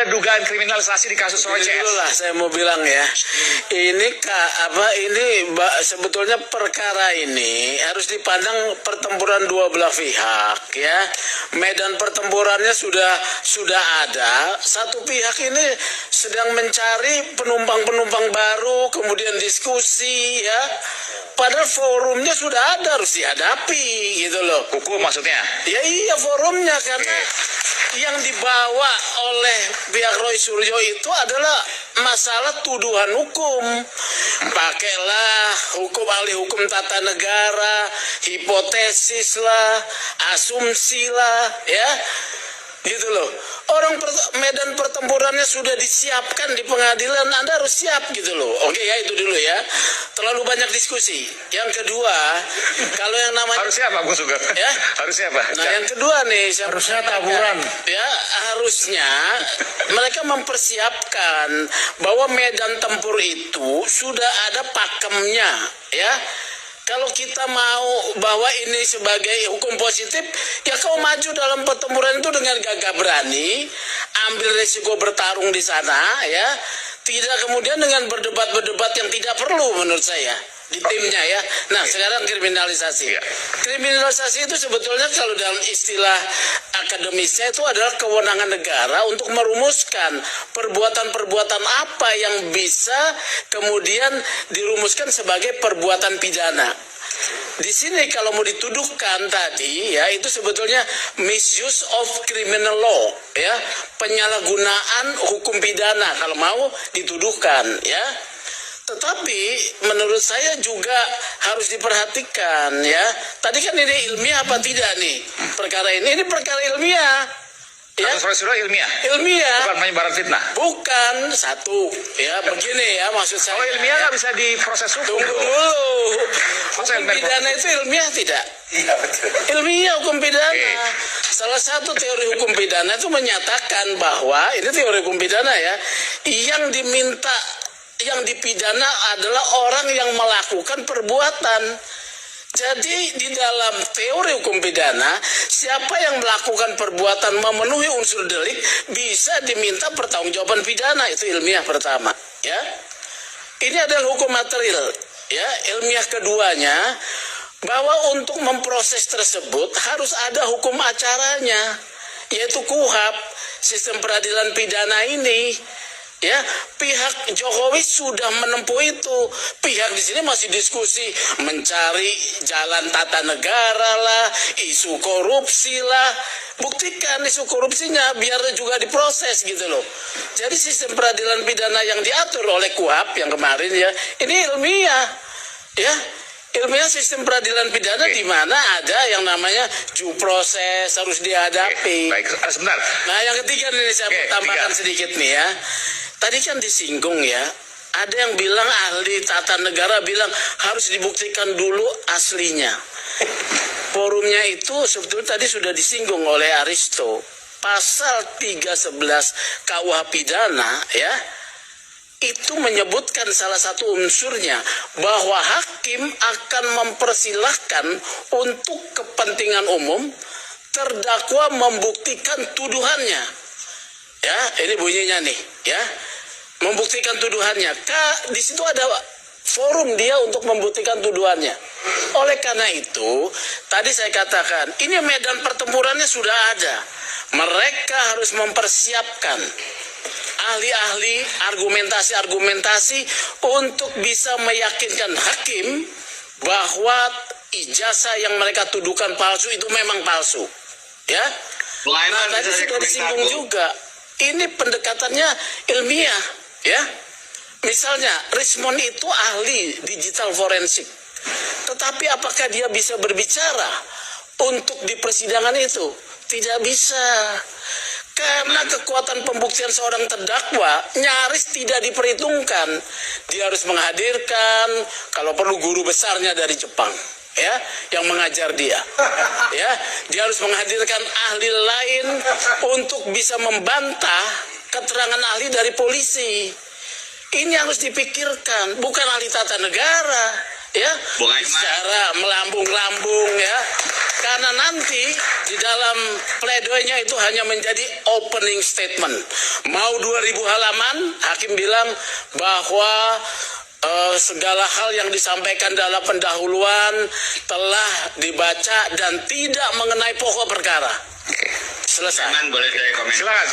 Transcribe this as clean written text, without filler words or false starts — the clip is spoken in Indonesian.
dugaan kriminalisasi di kasus Roy CS. Itulah saya mau bilang ya, ini sebetulnya perkara ini harus dipandang pertempuran dua belah pihak ya. Medan pertempurannya sudah ada. Satu pihak ini sedang mencari penumpang-penumpang baru, kemudian diskusi ya. Padahal forumnya sudah ada, harus dihadapi gitu loh. Hukum maksudnya? Ya iya, forumnya karena yang dibawa oleh pihak Roy Suryo itu adalah masalah tuduhan hukum. Pakailah hukum, ahli hukum tata negara, hipotesis lah, asumsi lah, ya. Gitu loh. Medan pertempurannya sudah disiapkan di pengadilan, Anda harus siap gitu loh. Oke ya, itu dulu ya. Terlalu banyak diskusi. Yang kedua, kalau yang namanya harus siapa Gus Sugeng? Ya? Harus siapa? Nah, yang kedua nih, harusnya taburan. Ya, harusnya mereka mempersiapkan bahwa medan tempur itu sudah ada pakemnya, ya. Kalau kita mau bahwa ini sebagai hukum positif, ya kau maju dalam pertempuran itu dengan gagah berani, ambil resiko bertarung di sana, ya. Tidak kemudian dengan berdebat-berdebat yang tidak perlu menurut saya di timnya ya. Nah, sekarang kriminalisasi. Kriminalisasi itu sebetulnya kalau dalam istilah akademisnya itu adalah kewenangan negara untuk merumuskan perbuatan-perbuatan apa yang bisa kemudian dirumuskan sebagai perbuatan pidana. Di sini kalau mau dituduhkan tadi ya, itu sebetulnya misuse of criminal law ya, penyalahgunaan hukum pidana kalau mau dituduhkan ya. Tetapi menurut saya juga harus diperhatikan ya. Tadi kan ini ilmiah apa tidak nih perkara ini? Ini perkara ilmiah. Ya. Kasus Roy Suryo ilmiah? Ilmiah. Bukan penyebaran fitnah? Bukan, satu. Ya begini ya maksud saya. Kalau ilmiah nggak bisa diproses hukum. Tunggu dulu. Hukum pidana itu ilmiah tidak? Iya betul. Ilmiah hukum pidana. Salah satu teori hukum pidana itu menyatakan bahwa ini teori hukum pidana ya, yang dipidana adalah orang yang melakukan perbuatan. Jadi di dalam teori hukum pidana, siapa yang melakukan perbuatan memenuhi unsur delik bisa diminta pertanggungjawaban pidana. Itu ilmiah pertama ya. Ini adalah hukum material ya. Ilmiah keduanya bahwa untuk memproses tersebut harus ada hukum acaranya, yaitu KUHAP, sistem peradilan pidana ini. Ya, pihak Jokowi sudah menempuh itu. Pihak di sini masih diskusi mencari jalan tata negara lah, isu korupsi lah. Buktikan isu korupsinya biar juga diproses gitu loh. Jadi sistem peradilan pidana yang diatur oleh KUHAP yang kemarin ya, ini ilmiah. Ya, ilmiah sistem peradilan pidana di mana ada yang namanya due proses harus dihadapi. Baik, sebentar. Nah, yang ketiga nih saya mau tambahkan sedikit nih ya. Tadi kan disinggung ya, ada yang bilang ahli tata negara bilang harus dibuktikan dulu aslinya. Forumnya itu sebetulnya tadi sudah disinggung oleh Aristo. Pasal 311 KUH pidana ya, itu menyebutkan salah satu unsurnya bahwa hakim akan mempersilahkan untuk kepentingan umum terdakwa membuktikan tuduhannya. Ya, ini bunyinya nih, ya. Membuktikan tuduhannya. Di situ ada forum dia untuk membuktikan tuduhannya. Oleh karena itu, tadi saya katakan, ini medan pertempurannya sudah ada. Mereka harus mempersiapkan ahli-ahli, argumentasi-argumentasi untuk bisa meyakinkan hakim bahwa ijazah yang mereka tuduhkan palsu itu memang palsu. Ya. Nah, tadi sudah disinggung juga. Ini pendekatannya ilmiah, ya. Misalnya, Rismond itu ahli digital forensik. Tetapi apakah dia bisa berbicara untuk di persidangan itu? Tidak bisa. Karena kekuatan pembuktian seorang terdakwa nyaris tidak diperhitungkan. Dia harus menghadirkan, kalau perlu guru besarnya dari Jepang. Ya, yang mengajar dia. Ya, dia harus menghadirkan ahli lain untuk bisa membantah keterangan ahli dari polisi. Ini harus dipikirkan, bukan ahli tata negara, ya. Secara melambung-lambung ya. Karena nanti di dalam pledoinya itu hanya menjadi opening statement. Mau 2000 halaman, hakim bilang bahwa segala hal yang disampaikan dalam pendahuluan telah dibaca dan tidak mengenai pokok perkara. Selesai. Boleh saya komen? Silakan.